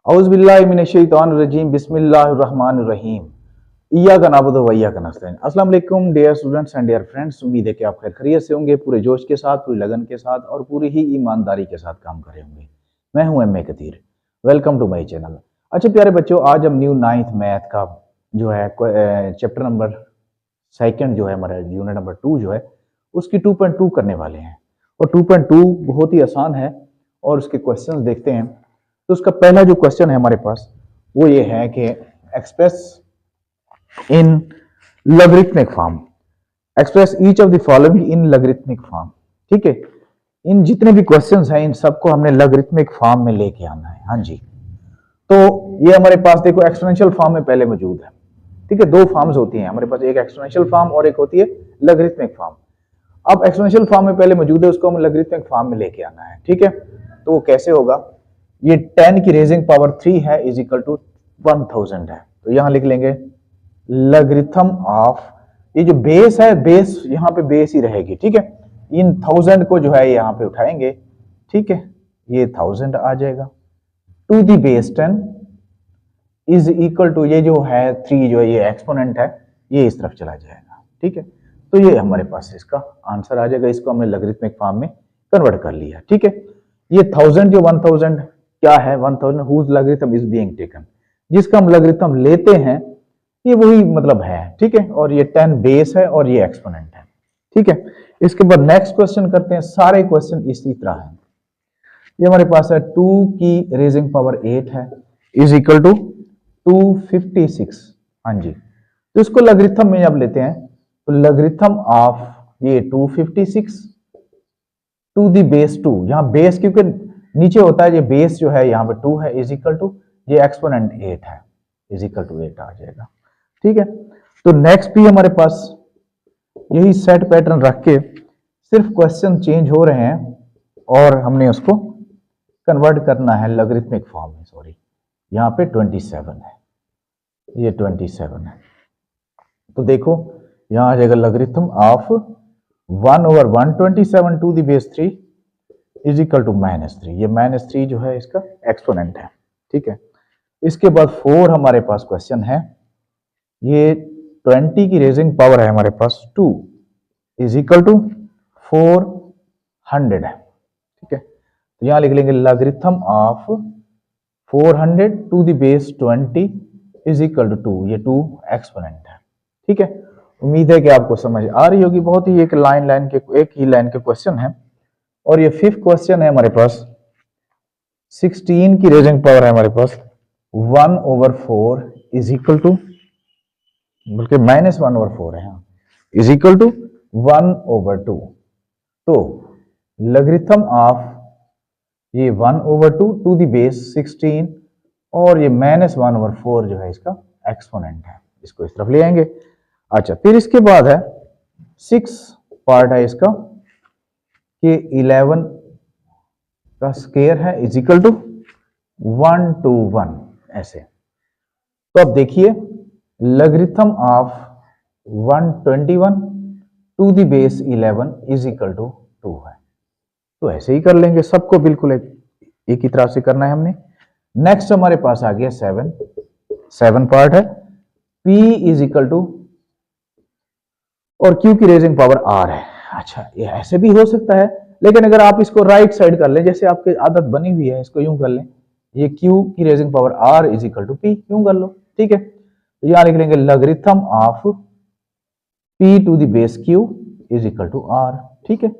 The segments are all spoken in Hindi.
औज़ुबिल्लाहिमिनश्शैतानिर्रजीम बिस्मिल्लाहिर्रहमानिर्रहीम इय्याका नअबुदु व इय्याका नस्तईन। अस्सलाम वालेकुम dear students and dear friends, उम्मीद है कि आप खैर खैरियत से होंगे, पूरे जोश के साथ, पूरी लगन के साथ और पूरी ही ईमानदारी के साथ काम कर रहे होंगे। मैं हूं M A Katir, welcome to my channel. अच्छा प्यारे बच्चों, आज हम न्यू 9th मैथ का जो है चैप्टर नंबर सेकंड जो है हमारा यूनिट नंबर 2 जो है उसकी 2.2 करने वाले हैं। और 2.2 बहुत ही आसान है और उसके क्वेश्चंस देखते हैं। तो उसका पहला जो क्वेश्चन है हमारे पास वो ये है कि express in logarithmic form, express each of the following in logarithmic form. ठीक है, इन जितने भी क्वेश्चंस हैं इन सबको हमने लॉगरिथमिक फॉर्म में लेके आना है। हाँ जी, तो ये हमारे पास देखो एक्सपोनेंशियल फॉर्म में पहले मौजूद है। ठीक है, दो फॉर्म्स होती हैं हमारे पास, एक एक्सपोनेंशियल फॉर्म और एक होती है लॉगरिथमिक फॉर्म। अब एक्सपोनेंशियल फॉर्म में पहले मौजूद है, उसको हम लॉगरिथमिक फॉर्म में लेके आना है। ठीक है, तो कैसे होगा? ये 10 की रेजिंग पावर 3 है इज इक्वल टू 1000 है। तो यहां लिख लेंगे लॉगरिथम ऑफ, ये जो बेस है, बेस यहां पे बेस ही रहेगी। ठीक है, इन 1000 को जो है यहां पे उठाएंगे। ठीक है, ये 1000 आ जाएगा to the base 10 is equal to, ये जो है 3 जो है ये एक्सपोनेंट है, ये इस तरफ चला जाएगा। ठीक है, तो ये हमारे पास इसका आंसर आ जाएगा। इसको हमने लॉगरिथमिक फॉर्म में कन्वर्ट कर लिया। ठीक है, ये 1000 जो 1000 क्या है, 1000 whose logarithm is being taken, जिसका हम लॉगरिथम लेते हैं ये वही मतलब है। ठीक है, और ये 10 बेस है और ये एक्सपोनेंट है। ठीक है, इसके बाद नेक्स्ट क्वेश्चन करते हैं। सारे क्वेश्चन इसी तरह है। ये हमारे पास है 2 की रेजिंग पावर 8 है इज इक्वल टू 256। हाँ जी, तो इसको लॉगरिथम में अब लेते हैं, तो लॉगरिथम ऑफ ये 256 टू दी बेस 2, यहां बेस क्योंकि नीचे होता है, ये बेस जो है यहाँ पे 2 है इज इक्वल टू ये एक्सपोनेंट 8 है इज इक्वल टू 8 आ जाएगा। ठीक है, तो नेक्स्ट भी हमारे पास यही सेट पैटर्न रख के सिर्फ क्वेश्चन चेंज हो रहे हैं और हमने उसको कन्वर्ट करना है लॉगरिथमिक फॉर्म में। सॉरी, यहाँ पे 27 है, ये 27 है। तो देखो यहां आ जाएगा logarithm of 1/127 to the base 3 is equal to -3। ये -3 जो है इसका एक्सपोनेंट है। ठीक है, इसके बाद 4 हमारे पास क्वेश्चन है। ये 20 की रेजिंग पावर है हमारे पास 2 इज इक्वल टू 400 है। ठीक है, तो यहां लिख लेंगे logarithm of 400 to the base 20 is equal to 2, ये 2 एक्सपोनेंट है। ठीक है, उम्मीद है कि आपको समझ आ रही होगी। बहुत ही एक ही लाइन के क्वेश्चन है। और ये 5th क्वेश्चन है हमारे पास, 16 की रेजिंग पावर है हमारे पास 1/4 इज इक्वल टू, बल्कि -1/4 है, इज इक्वल टू 1/2। तो लॉगरिथम ऑफ ये 1/2 टू दी बेस 16 और ये -1/4 जो है इसका एक्सपोनेंट है, इसको इस तरफ ले आएंगे। अच्छा, फिर इसके बाद है 6 पार्ट है इसका कि 11 का स्क्वायर है इज इक्वल टू 1 to 1 ऐसे। तो अब देखिए logarithm of 121 to the base 11 is equal to 2 है। तो ऐसे ही कर लेंगे सबको, बिल्कुल एक ही तरह से करना है हमने। नेक्स्ट हमारे पास आ गया 7 पार्ट है, P इज इक्वल टू, और Q की रेजिंग पावर R है। अच्छा, ये ऐसे भी हो सकता है, लेकिन अगर आप इसको राइट साइड कर लें, जैसे आपकी आदत बनी हुई है, इसको यूं कर लें, ये Q की raising power R is equal to P, यूं कर लो। ठीक है, तो यहां लिख लेंगे logarithm of P to the base Q is equal to R। ठीक है,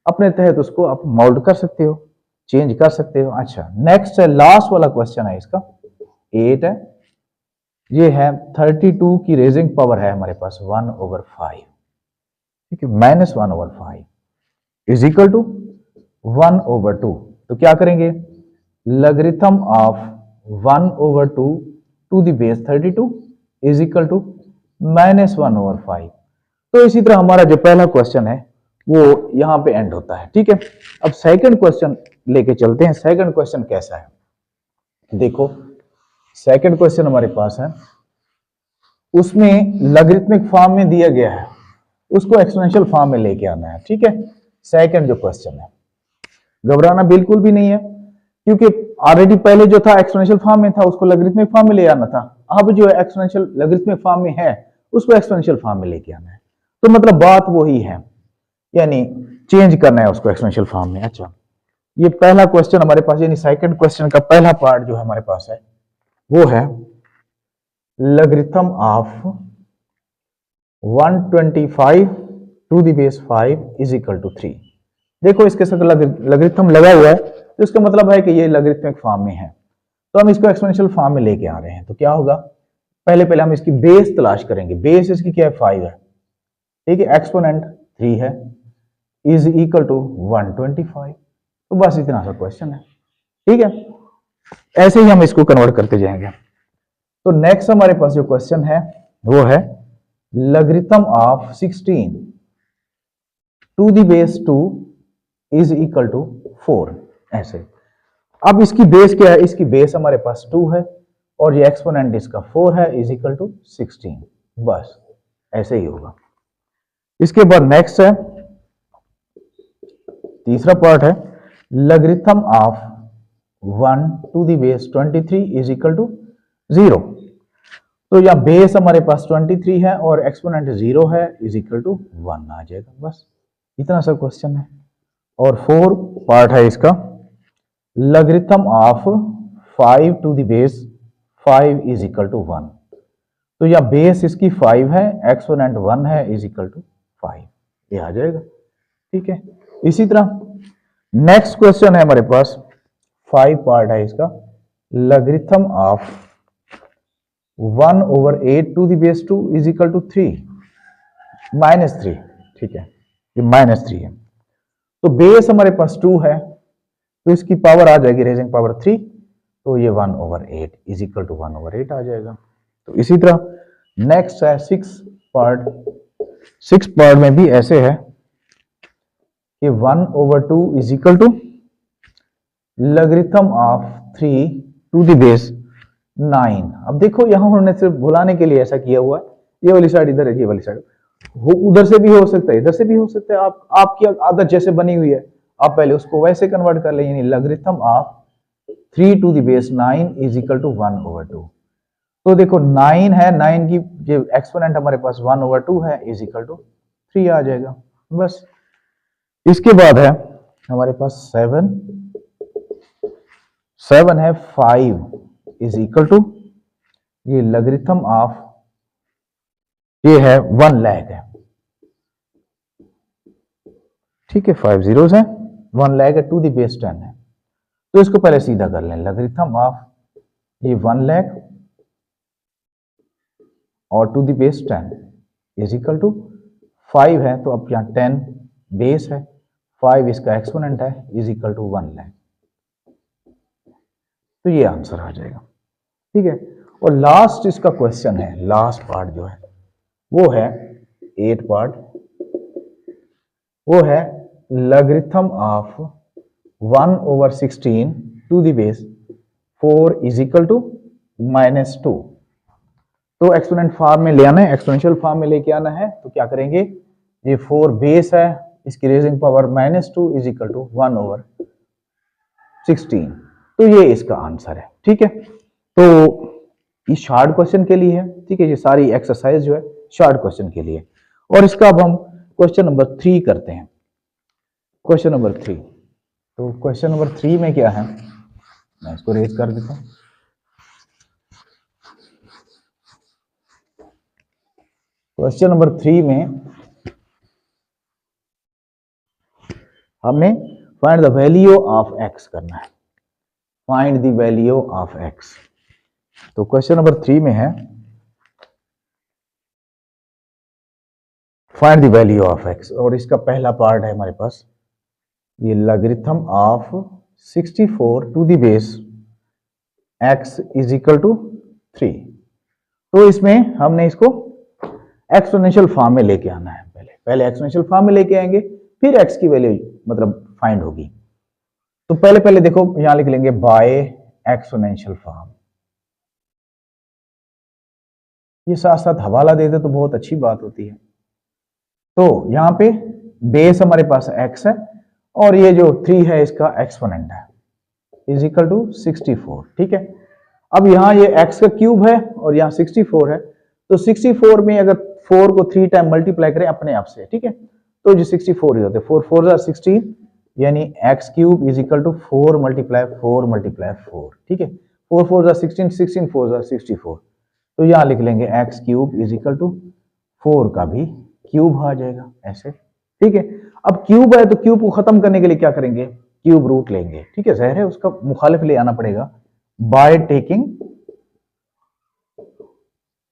अपने तहत उसको आप मोल्ड कर सकते हो, चेंज कर सकते हो। अच्छा, नेक्स्ट है, लास्ट वाला क्वेश्चन है इसका, 8 है। ये है 32 की रेजिंग पावर है हमारे पास 1/5। ठीक है, -1/5 इज इक्वल टू 1/2। तो क्या करेंगे, logarithm of 1/2 to the base 32 is equal to -1/5। तो इसी तरह हमारा जो पहला क्वेश्चन है वो यहां पे एंड होता है। ठीक है, अब सेकंड क्वेश्चन लेके चलते हैं। सेकंड क्वेश्चन कैसा है, देखो सेकंड क्वेश्चन हमारे पास है, उसमें लॉगरिथमिक फॉर्म में दिया गया है, उसको एक्सपोनेंशियल फॉर्म में लेके आना है। ठीक है, सेकंड जो क्वेश्चन है, घबराना बिल्कुल भी नहीं है, क्योंकि ऑलरेडी पहले जो था एक्सपोनेंशियल फॉर्म में था उसको लॉगरिथमिक फॉर्म में ले आना था, अब जो है एक्सपोनेंशियल लॉगरिथमिक फॉर्म में है उसको एक्सपोनेंशियल फॉर्म में लेके आना है। तो मतलब बात वही है, यानी चेंज करना है उसको एक्सपोनेंशियल फॉर्म में। अच्छा, ये पहला क्वेश्चन हमारे पास, यानी सेकंड क्वेश्चन का पहला पार्ट जो हमारे पास है वो है logarithm of 125 to the base 5 is equal to 3। देखो इसके साथ लॉगरिथम लगा हुआ है तो इसका मतलब है कि ये लॉगरिथमिक फॉर्म में है, तो हम इसको एक्सपोनेंशियल फॉर्म में लेके आ रहे हैं। तो क्या होगा, पहले पहले हम इसकी बेस तलाश करेंगे। बेस इसकी क्या है, 5 है, ठीक है, एक्सपोनेंट 3 है, इज इक्वल टू 125। तो बस इतना सा क्वेश्चन है, ठीक है। ऐसे ही हम इसको कन्वर्ट करते जाएंगे। तो नेक्स्ट हमारे पास जो क्वेश्चन है वो है logarithm of 16 to the base 2 is equal to 4। ऐसे अब इसकी बेस क्या है, इसकी बेस हमारे पास 2 है और ये एक्सपोनेंट इसका 4 है, इज इक्वल टू 16। बस ऐसे ही होगा। इसके बाद नेक्स्ट है तीसरा पार्ट है logarithm of 1 to the base 23 is equal to 0। तो या बेस हमारे पास 23 है और एक्सपोनेंट 0 है, इज इक्वल टू 1 आ जाएगा। बस इतना सा क्वेश्चन है। और 4 पार्ट है इसका logarithm of 5 to the base 5 is equal to 1। तो या बेस इसकी 5 है, एक्सपोनेंट 1 है, इज इक्वल टू 5, ये आ जाएगा, ठीक है। इसी तरह नेक्स्ट क्वेश्चन है हमारे पास 5 पार्ट है इसका logarithm of 1/8 to the base 2 is equal to 3 -3, ठीक है, ये -3 है। तो बेस हमारे पास 2 है तो इसकी पावर आ जाएगी रेजिंग पावर 3, तो ये 1/8 इज इक्वल टू 1/8 आ जाएगा। तो इसी तरह नेक्स्ट है 6 पार्ट। 6 पार्ट में भी ऐसे है कि 1/2 is equal to logarithm of 3 to the base 9। अब देखो यहां उन्होंने सिर्फ भुलाने के लिए ऐसा किया हुआ है, ये वाली साइड इधर है, ये वाली साइड उधर से भी हो सकता है, इधर से भी हो सकता है। आपकी आदत जैसे बनी हुई है आप पहले उसको वैसे कन्वर्ट कर लें, यानी logarithm of 3 to the base 9 is equal to 1/2। तो देखो 9 है, 9 की जो एक्सपोनेंट हमारे पास 1/2 है, इज इक्वल टू 3 आ जाएगा। बस इसके बाद है हमारे पास 7 है 5 इज इक्वल टू ये लॉगरिथम ऑफ ये है 1 लाख है, ठीक है, 5 zeros है, 1 लाख है, टू द बेस 10 है। तो इसको पहले सीधा कर लें, लॉगरिथम ऑफ ये 1 लाख और to the base 10 is equal to 5 है, तो अब यहाँ 10 बेस है, 5 इसका एक्सपोनेंट है, इज इक्वल टू 1 लाख। तो ये आंसर आ जाएगा, ठीक है। और लास्ट इसका क्वेश्चन है, लास्ट पार्ट जो है वो है 8 पार्ट, वो है logarithm of 1/16 to the base 4 is equal to -2। तो एक्सपोनेंट फॉर्म में ले आना है, एक्सपोनेंशियल फॉर्म में लेके आना है। तो क्या करेंगे, ये 4 बेस है, इसकी raising power -2 is equal to 1/16। तो ये इसका आंसर है, ठीक है। तो ये शॉर्ट क्वेश्चन के लिए है, ठीक है, ये सारी एक्सरसाइज जो है शॉर्ट क्वेश्चन के लिए। और इसका अब हम क्वेश्चन नंबर 3 करते हैं। क्वेश्चन नंबर 3, तो क्वेश्चन नंबर 3 में क्या है, मैं इसको रेज कर देता हूं। क्वेश्चन नंबर 3 में हमने find the value of x करना है, find the value of x. तो क्वेश्चन नंबर 3 में है find the value of x, और इसका पहला पार्ट है हमारे पास ये logarithm of 64 to the base x is equal to 3। तो इसमें हमने इसको एक्सपोनेंशियल फॉर्म में लेके आना है, पहले एक्सपोनेंशियल फॉर्म में लेके आएंगे, फिर x की वैल्यू मतलब फाइंड होगी। तो पहले देखो यहां लिख लेंगे बाय एक्सपोनेंशियल फॉर्म। ये साथ साथ हवाला दे दे तो बहुत अच्छी बात होती है। तो यहां पे बेस हमारे पास x है और ये जो 3 है इसका एक्सपोनेंट है, इज इक्वल टू 64। ठीक है, अब यहाँ ये x का क्यूब है और यहाँ 64 है, तो 64 में अगर 4 को 3 टाइम मल्टीप्लाई करें अपने आप से, ठीक है, तो जो 64 ही होते हैं, 4 4 जा 16, यानी x cube is equal to 4 multiply 4 multiply 4। ठीक है, 4 4 जा 16, 16 4 जा 64, तो यहाँ लिख लेंगे x cube is equal to 4 का भी क्यूब आ जाएगा ऐसे। ठीक है, अब क्यूब है तो क्यूब को खत्म करने के लिए क्या करेंगे, क्यूब रूट लेंगे। ठीक है, ज़ाहिर है उसका मुखालिफ ले आना पड़ेगा by taking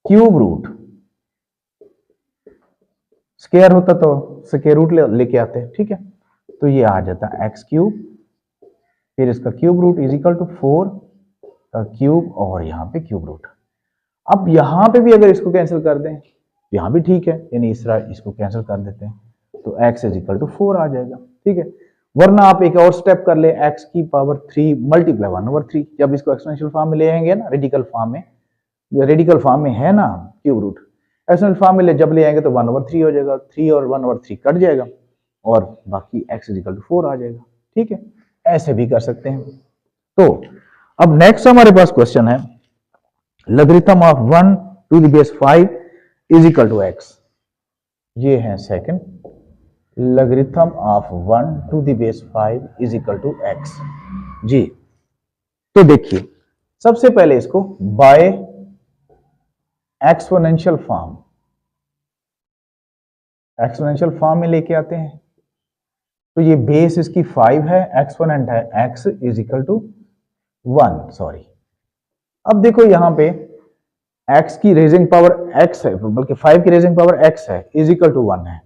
cube root. Square होता तो स्क्वायर रूट लेके आते। ठीक है, तो ये आ जाता है एक्स क्यूब, फिर इसका cube root is equal to 4 का क्यूब और यहाँ पे क्यूब रूट। अब यहाँ पे भी अगर इसको कैंसिल कर दें, यहाँ भी ठीक है, यानी इसको कैंसिल कर देते हैं तो x इज इक्वल टू 4 आ जाएगा। ठीक है, वरना आप एक और स्टेप कर ले, x की पावर 3 मल्टीप्लाई 1/3, जब इसको एक्सपोनेंशियल फॉर्म में ले आएंगे ना, रेडिकल फॉर्म में है ना क्यूब रूट, एक्सपोनेंशियल फॉर्म में जब ले आएंगे तो 1/3 हो जाएगा, 3 और 1/3 कट जाएगा और बाकी x इज इक्वल टू 4 आ जाएगा। ठीक है, ऐसे भी कर सकते हैं। तो अब नेक्स्ट हमारे पास क्वेश्चन है, logarithm of 1 to the base 5 is equal to x। ये है second, logarithm of 1 to the base 5 is equal to x। जी, तो देखिए सबसे पहले इसको बाय एक्सपोनेंशियल फॉर्म में लेके आते हैं। तो ये बेस इसकी 5 है, एक्सपोनेंट है x is equal to 1। Sorry, अब देखो यहां पे x की रेजिंग पावर x है, बल्कि 5 की रेजिंग पावर x है, इज इक्वल टू 1 है।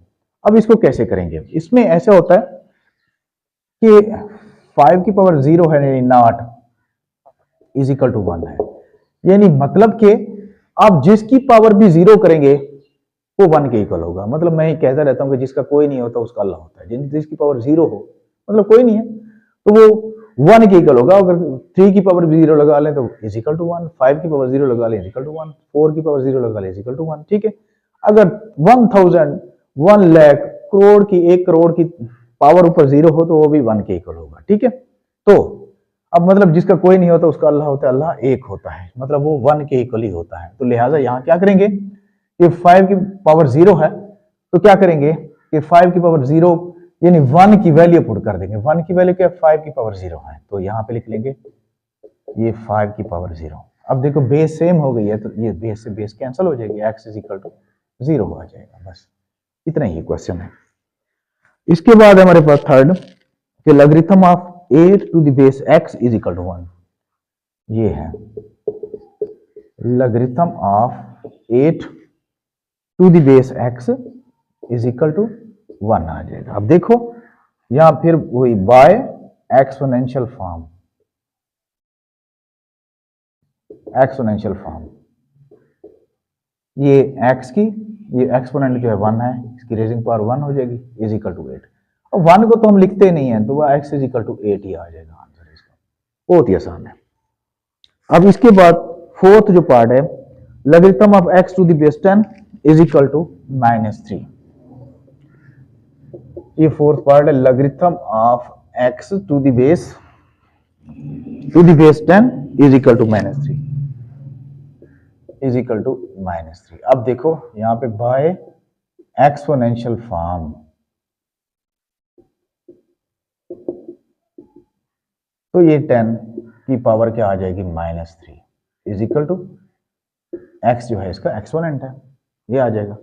अब इसको कैसे करेंगे, इसमें ऐसे होता है कि 5 की पावर 0 है, यानी नॉट इज इक्वल टू 1 है, यानी मतलब कि आप जिसकी पावर भी 0 करेंगे वो 1 के इक्वल होगा। मतलब मैं कहता रहता हूं कि जिसका कोई नहीं होता उसका अल्लाह होता है, जिसकी पावर 0 हो, मतलब कोई नहीं है, तो वो 1 के इक्वल होगा। अगर 3 की पावर भी 0 लगा लें तो इज इक्वल टू 1, 5 की पावर 0 लगा लें इज इक्वल टू 1, 4 की पावर 0 लगा लें इज इक्वल टू 1। ठीक है, अगर 1000, 1 लाख, करोड़ की, 1 करोड़ की पावर ऊपर 0 हो तो वो भी 1 के इक्वल होगा। ठीक है, तो अब मतलब जिसका कोई नहीं होता उसका अल्लाह होता है, अल्लाह एक होता है, मतलब वो 1 के इक्वल ही होता है। तो लिहाजा यहाँ क्या करेंगे, ये 5 की पावर 0 है तो क्या करेंगे कि 5 की पावर 0 यानी 1 की वैल्यू पुट कर देंगे। 1 की वैल्यू क्या, 5 की पावर 0 है, तो यहाँ पे लिख लेंगे ये 5 की पावर 0। अब देखो बेस सेम हो गई है तो ये बेस से बेस कैंसिल हो जाएगी, x इज इक्वल टू 0 आ जाएगा। बस इतना ही क्वेश्चन है। इसके बाद हमारे पास थर्ड कि logarithm of 8 to the base x is equal to 1। ये है logarithm of 8 to the base x is equal to 1 आ जाएगा। अब देखो यहां फिर वही बाय एक्सपोनेंशियल फॉर्म, ये x की, ये एक्सपोनेंट जो है 1 है, इसकी रेजिंग पावर 1 हो जाएगी, इज इक्वल टू 8। अब 1 को तो हम लिखते नहीं है तो वह x इज इक्वल टू 8 ही आ जाएगा आंसर इसका, बहुत ही आसान है। अब इसके बाद फोर्थ जो पार्ट है, logarithm of x to the base 10 is equal to -3। ये फोर्थ पार्ट है, logarithm of x to the base 10 is equal to -3, is equal to -3। अब देखो यहां पे बाय एक्सपोनेंशियल फॉर्म, तो ये 10 की पावर क्या आ जाएगी, -3 इज इक्वल टू x जो है इसका एक्सपोनेंट है, ये आ जाएगा।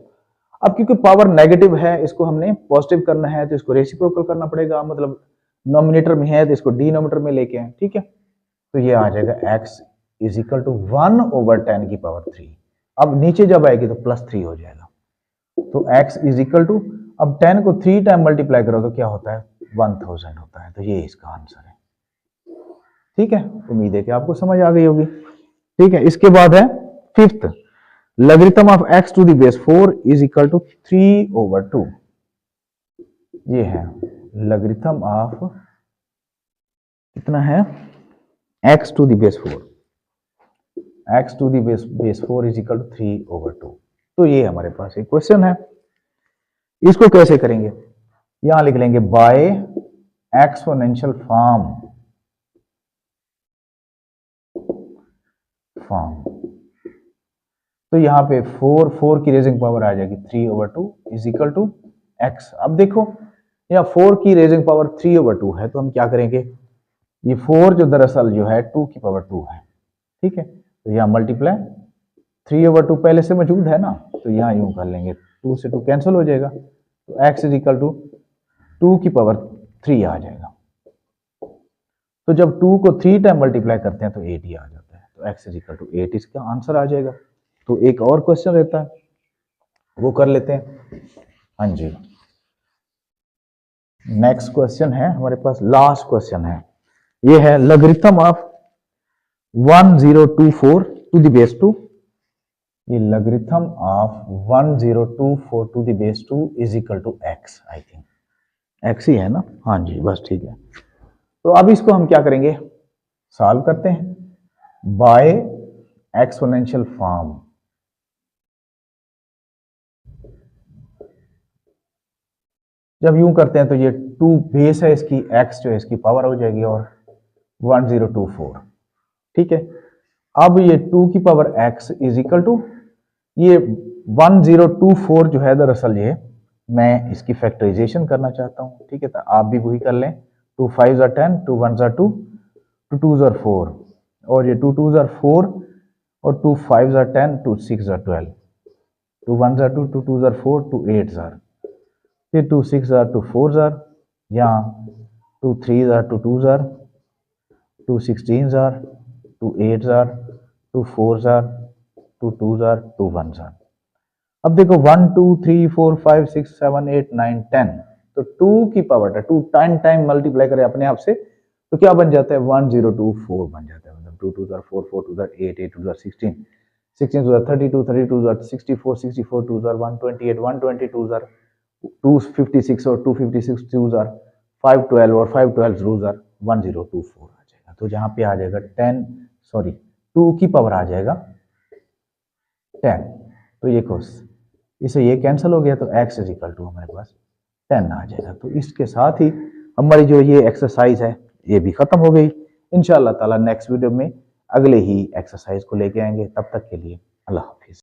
अब क्योंकि पावर नेगेटिव है, इसको हमने पॉजिटिव करना है तो इसको रेसिप्रोकल करना पड़ेगा, मतलब नोमिनेटर में है तो इसको डिनोमिनेटर में लेके आए। ठीक है, तो ये आ जाएगा x इज इक्वल टू 1/10 की पावर 3। अब नीचे जब आएगी तो +3 हो जाएगा, तो x इज इक्वल टू, अब 10 को 3 टाइम मल्टीप्लाई करो तो क्या होता है, 1000 होता है। तो ये इसका आंसर है। ठीक है, उम्मीद है कि आपको समझ आ गई होगी। ठीक है, इसके बाद है fifth, logarithm of x to the base 4 is equal to 3/2। ये है लॉगरिथम ऑफ, कितना है, x to the base 4, x to the base 4 is equal to 3/2। तो ये हमारे पास एक क्वेश्चन है, इसको कैसे करेंगे, यहां लिख लेंगे बाय एक्सपोनेंशियल फॉर्म, फॉर्म। तो यहाँ पे 4 की रेजिंग पावर आ जाएगी 3/2 इज इक्वल टू एक्स। अब देखो यहाँ 4 की रेजिंग पावर 3/2 है, तो हम क्या करेंगे, ये 4 जो दरअसल जो है 2 की पावर 2 है, ठीक है। तो यहाँ मल्टीप्लाई 3/2 पहले से मौजूद है ना, तो यहाँ यूं कर लेंगे, 2 से 2 कैंसिल हो जाएगा, तो x इज इक्वल टू 2 की पावर 3 आ जाएगा। तो जब 2 को 3 टाइम मल्टीप्लाई करते हैं तो 8 ही आ जाता है, तो x इज इक्वल टू 8 इसका आंसर आ जाएगा। तो एक और क्वेश्चन रहता है, वो कर लेते हैं। हाँ जी, नेक्स्ट क्वेश्चन है हमारे पास, लास्ट क्वेश्चन है, ये है logarithm of 1024 to the base 2। ये logarithm of 1024 to the base 2 is equal to x। I think x ही है ना, हाँ जी बस ठीक है। तो अब इसको हम क्या करेंगे, सॉल्व करते हैं बाय एक्सपोनेंशियल फॉर्म। जब यूं करते हैं तो ये 2 बेस है इसकी, x जो है इसकी पावर हो जाएगी और 1024, ठीक है। अब ये 2 की power x is equal to ये 1024 जो है दरअसल ये मैं इसकी फैक्टराइजेशन करना चाहता हूँ, ठीक है। तो आप भी वही कर लें, 2 5 are 10, 2 1 are 2, 2 2 are 4, और ये 2 2 are 4 और 2 5 are 10, 2 6 are 12, 2 1 are 2, 2 2 are 4, 2 8 are, फिर 2 6 are 2 4 are, यहाँ 2 3 are 2 2 are, 2 16 are, 2 8 are, 2 4 are, 2 2 are, 2 1 are। अब देखो 1 2 3 4 5 6 7 8 9 10, तो 2 की पावर 2 10 टाइम मल्टीप्लाई करें अपने आप से तो क्या बन जाता है, 1024 बन जाता है। मतलब 2 2 are 4, 4 2 are 8, 8 2 are 16, 16 2 are 32, 32 are 64, 64 2 are 128, 122 are 256 और 256 2 are 512 और 512 रूज आर 1024 आ जाएगा। तो जहां पे आ जाएगा 2 की पावर आ जाएगा 10, तो ये कोस इसे ये कैंसिल हो गया, तो x इज इक्वल टू हमारे पास 10 आ जाएगा। तो इसके साथ ही हमारी जो ये एक्सरसाइज है ये भी खत्म हो गई। इंशाअल्लाह ताला नेक्स्ट वीडियो में अगले ही एक्सरसाइज को लेके आएंगे, तब तक के लिए अल्लाह हाफिज।